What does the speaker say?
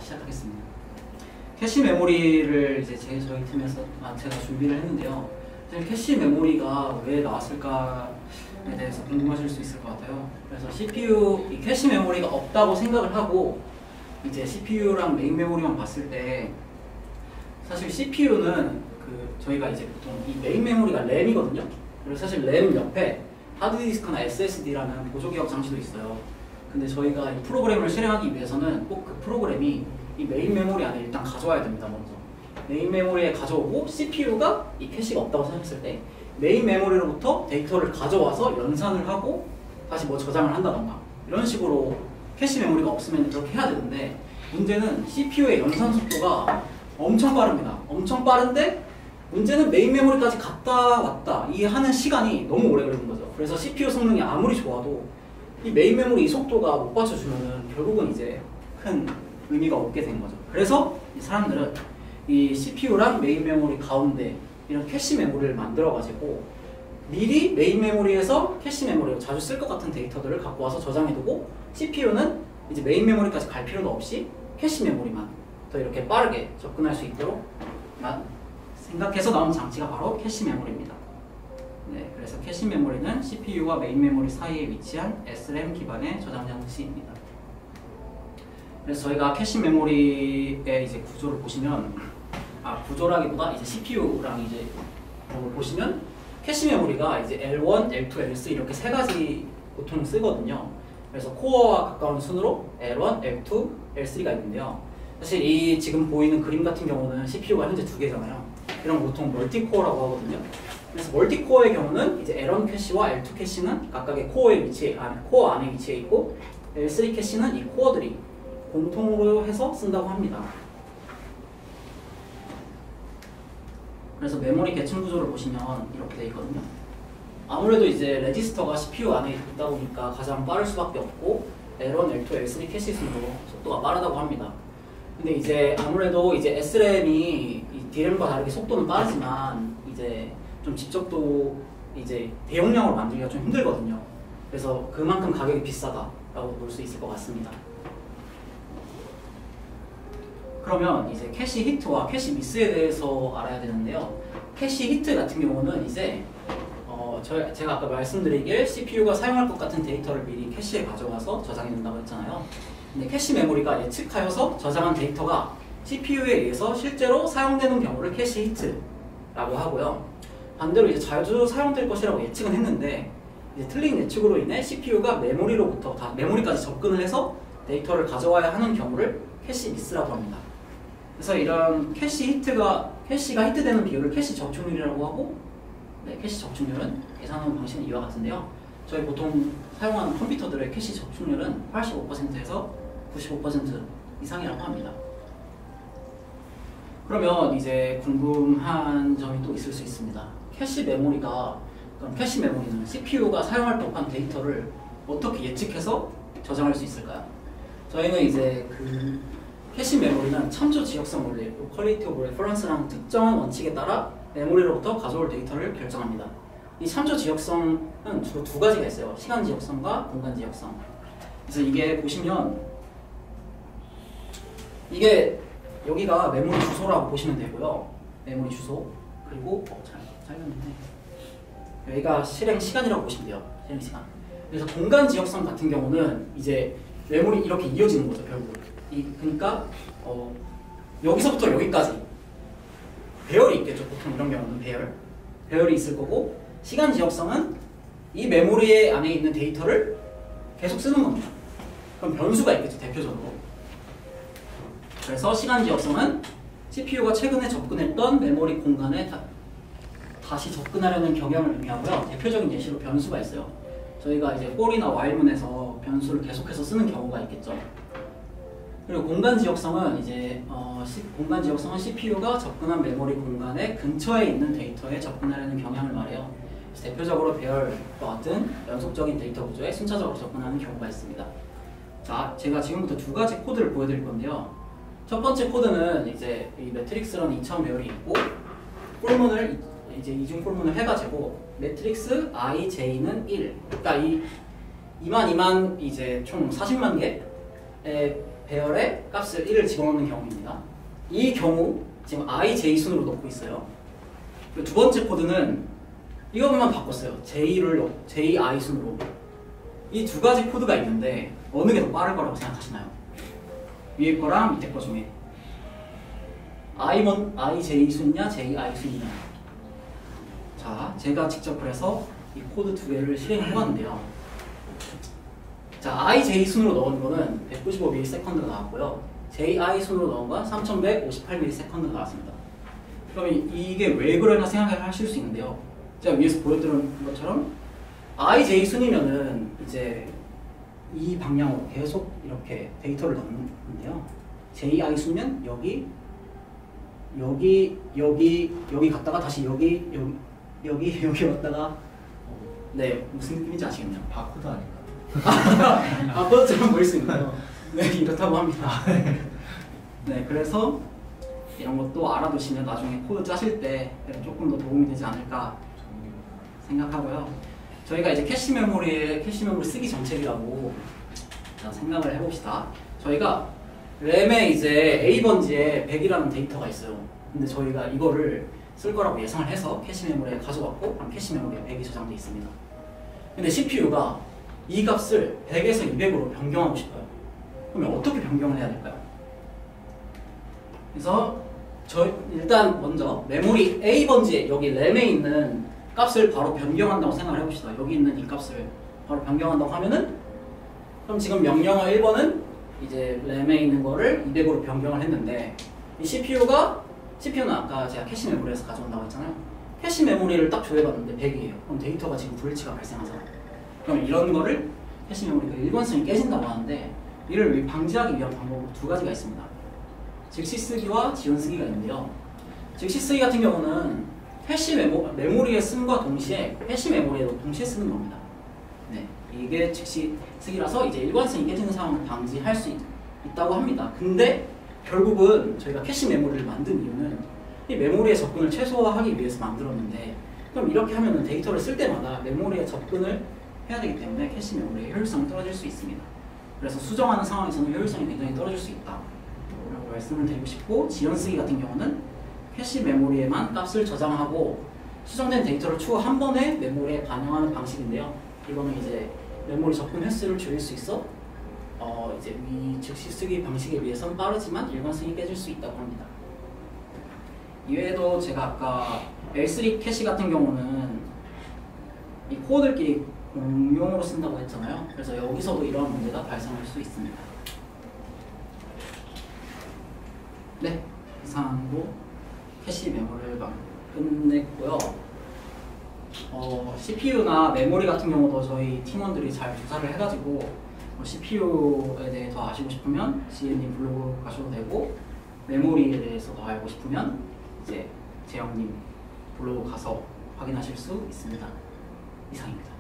시작하겠습니다. 캐시 메모리를 이제 저희 팀에서 제가 준비를 했는데요. 캐시 메모리가 왜 나왔을까에 대해서 궁금하실 수 있을 것 같아요. 그래서 CPU 이 캐시 메모리가 없다고 생각을 하고 이제 CPU랑 메인 메모리만 봤을 때 사실 CPU는 저희가 이제 보통 이 메인 메모리가 램이거든요. 그리고 사실 램 옆에 하드디스크나 SSD라는 보조기억 장치도 있어요. 근데 저희가 이 프로그램을 실행하기 위해서는 꼭 그 프로그램이 이 메인 메모리 안에 일단 가져와야 됩니다. 먼저 메인 메모리에 가져오고 CPU가 이 캐시가 없다고 생각했을 때 메인 메모리로부터 데이터를 가져와서 연산을 하고 다시 뭐 저장을 한다던가 이런 식으로 캐시 메모리가 없으면 그렇게 해야 되는데, 문제는 CPU의 연산 속도가 엄청 빠릅니다. 엄청 빠른데 문제는 메인 메모리까지 갔다 왔다 이 하는 시간이 너무 오래 걸리는 거죠. 그래서 CPU 성능이 아무리 좋아도 이 메인 메모리 이 속도가 못 받쳐주면은 결국은 이제 큰 의미가 없게 된 거죠. 그래서 이 사람들은 이 CPU랑 메인 메모리 가운데 이런 캐시 메모리를 만들어가지고 미리 메인 메모리에서 캐시 메모리로 자주 쓸 것 같은 데이터들을 갖고 와서 저장해두고 CPU는 이제 메인 메모리까지 갈 필요도 없이 캐시 메모리만 더 이렇게 빠르게 접근할 수 있도록 생각해서 나온 장치가 바로 캐시 메모리입니다. 네, 그래서 캐시 메모리는 CPU와 메인 메모리 사이에 위치한 SRAM 기반의 저장 장치입니다. 그래서 저희가 캐시 메모리의 이제 구조를 보시면, 구조라기보다 이제 CPU랑 이제 보시면 캐시 메모리가 이제 L1, L2, L3 이렇게 세 가지 보통 쓰거든요. 그래서 코어와 가까운 순으로 L1, L2, L3가 있는데요. 사실 이 지금 보이는 그림 같은 경우는 CPU가 현재 2개잖아요. 이런 보통 멀티코어라고 하거든요. 그래서 멀티코어의 경우는 이제 L1 캐시와 L2 캐시는 각각의 코어 안에 위치해 있고, L3 캐시는 이 코어들이 공통으로 해서 쓴다고 합니다. 그래서 메모리 계층 구조를 보시면 이렇게 되어 있거든요. 아무래도 이제 레지스터가 CPU 안에 있다 보니까 가장 빠를 수밖에 없고, L1, L2, L3 캐시 순으로 속도가 빠르다고 합니다. 근데 이제 아무래도 이제 SRAM이 이 DRAM과 다르게 속도는 빠르지만 이제 좀 집적도 이제 대용량으로 만들기가 좀 힘들거든요. 그래서 그만큼 가격이 비싸다라고 볼 수 있을 것 같습니다. 그러면 이제 캐시 히트와 캐시 미스에 대해서 알아야 되는데요. 캐시 히트 같은 경우는 이제 제가 아까 말씀드리길 CPU가 사용할 것 같은 데이터를 미리 캐시에 가져가서 저장해 둔다고 했잖아요. 근데 캐시 메모리가 예측하여서 저장한 데이터가 CPU에 의해서 실제로 사용되는 경우를 캐시 히트라고 하고요. 반대로 이제 자주 사용될 것이라고 예측은 했는데 이제 틀린 예측으로 인해 CPU가 메모리로부터 메모리까지 접근을 해서 데이터를 가져와야 하는 경우를 캐시 미스라고 합니다. 그래서 이런 캐시가 히트되는 비율을 캐시 적중률이라고 하고, 캐시 적중률은 계산하는 방식은 이와 같은데요. 저희 보통 사용하는 컴퓨터들의 캐시 적중률은 85%에서 95% 이상이라고 합니다. 그러면 이제 궁금한 점이 또 있을 수 있습니다. 그럼 캐시 메모리는 CPU가 사용할 법한 데이터를 어떻게 예측해서 저장할 수 있을까요? 저희는 이제 캐시 메모리는 참조 지역성 원리, Quality of Reference라는 특정한 원칙에 따라 메모리로부터 가져올 데이터를 결정합니다. 이 참조 지역성은 주로 두 가지가 있어요. 시간 지역성과 공간 지역성. 그래서 이게 보시면 이게 여기가 메모리 주소라고 보시면 되고요. 메모리 주소. 그리고 잘렸는데 여기가 실행 시간이라고 보시면 돼요. 실행 시간. 그래서 공간 지역성 같은 경우는 이제 메모리 이렇게 이어지는 거죠, 결국. 그러니까 여기서부터 여기까지 배열이 있겠죠. 보통 이런 경우는 배열이 있을 거고, 시간 지역성은 이 메모리 안에 있는 데이터를 계속 쓰는 겁니다. 그럼 변수가 있겠죠, 대표적으로. 그래서 시간 지역성은 CPU가 최근에 접근했던 메모리 공간에 다시 접근하려는 경향을 의미하고요. 대표적인 예시로 변수가 있어요. 저희가 이제 for이나 while문에서 변수를 계속해서 쓰는 경우가 있겠죠. 그리고 공간 지역성은 이제 공간 지역성은 CPU가 접근한 메모리 공간의 근처에 있는 데이터에 접근하려는 경향을 말해요. 그래서 대표적으로 배열과 같은 연속적인 데이터 구조에 순차적으로 접근하는 경우가 있습니다. 자, 제가 지금부터 두 가지 코드를 보여드릴 건데요. 첫 번째 코드는 이제 이 매트릭스라는 2차원 배열이 있고, 폴문을 이제 이중 폴문을 해가지고 매트릭스 ij는 1. 그러니까 이 2만 이제 총 40만 개의 배열에 값을 1을 집어넣는 경우입니다. 이 경우 지금 ij 순으로 넣고 있어요. 두 번째 코드는 이것만 바꿨어요. ji 순으로. 이 두 가지 코드가 있는데 어느 게 더 빠를 거라고 생각하시나요? 위에 거랑 밑에 거 중에 ij 순이냐 ji 순이냐. 자, 제가 직접 그래서 이 코드 두 개를 실행해 봤는데요. 자, ij 순으로 넣은 거는 195ms 나왔고요. ji 순으로 넣은 건 3158ms 나왔습니다. 그러면 이게 왜 그러냐 생각을 하실 수 있는데요. 제가 위에서 보여드린 것처럼 ij 순이면은 이제 이 방향으로 계속 이렇게 데이터를 넣는데요. ji 순이면 여기 갔다가 다시 여기 왔다가 네, 무슨 느낌인지 아시겠네요? 바코드 아닌가? 바코드처럼 보일 수 있나요? 네, 이렇다고 합니다. 네, 그래서 이런 것도 알아두시면 나중에 코드 짜실 때 조금 더 도움이 되지 않을까 생각하고요. 저희가 이제 캐시 메모리 쓰기 정책이라고 생각을 해봅시다. 저희가 램에 이제 A 번지에 100이라는 데이터가 있어요. 근데 저희가 이거를 쓸 거라고 예상을 해서 캐시 메모리에 가져왔고, 그럼 캐시 메모리에 100이 저장돼 있습니다. 근데 CPU가 이 값을 100에서 200으로 변경하고 싶어요. 그러면 어떻게 변경을 해야 될까요? 그래서 일단 먼저 메모리 A 번지에 여기 램에 있는 값을 바로 변경한다고 생각을 해봅시다. 여기 있는 이 값을 바로 변경한다고 하면은, 그럼 지금 명령어 1번은 이제 램에 있는 거를 200으로 변경을 했는데, 이 CPU는 아까 제가 캐시 메모리에서 가져온다고 했잖아요. 캐시 메모리를 딱 조회받는데 100이에요. 그럼 데이터가 지금 불일치가 발생하잖아요. 그럼 이런 거를 캐시 메모리가 일관성이 깨진다고 하는데, 이를 방지하기 위한 방법은 두 가지가 있습니다. 즉시 쓰기와 지연 쓰기가 있는데요. 즉시 쓰기 같은 경우는 캐시 메모리에 쓴과 동시에 캐시 메모리에도 동시에 쓰는 겁니다. 네, 이게 즉시 쓰기라서 이제 일관성이 깨지는 상황을 방지할 수 있다고 합니다. 근데 결국은 저희가 캐시 메모리를 만든 이유는 이 메모리의 접근을 최소화하기 위해서 만들었는데, 그럼 이렇게 하면은 데이터를 쓸 때마다 메모리에 접근을 해야 되기 때문에 캐시 메모리의 효율성이 떨어질 수 있습니다. 그래서 수정하는 상황에서는 효율성이 굉장히 떨어질 수 있다 라고 말씀을 드리고 싶고, 지연 쓰기 같은 경우는 캐시 메모리에만 값을 저장하고 수정된 데이터를 추후 한 번에 메모리에 반영하는 방식인데요. 이거는 이제 메모리 접근 횟수를 줄일 수 있어 이제 이 즉시 쓰기 방식에 비해서는 빠르지만 일관성이 깨질 수 있다고 합니다. 이외에도 제가 아까 L3 캐시 같은 경우는 이 코어들끼리 공용으로 쓴다고 했잖아요. 그래서 여기서도 이러한 문제가 발생할 수 있습니다. 네, 이상으로 캐시 메모리를 끝냈고요. CPU나 메모리 같은 경우도 저희 팀원들이 잘 조사를 해가지고 CPU에 대해 더 아시고 싶으면 지혜님 블로그 가셔도 되고, 메모리에 대해서 더 알고 싶으면 이제 재영님 블로그 가서 확인하실 수 있습니다. 이상입니다.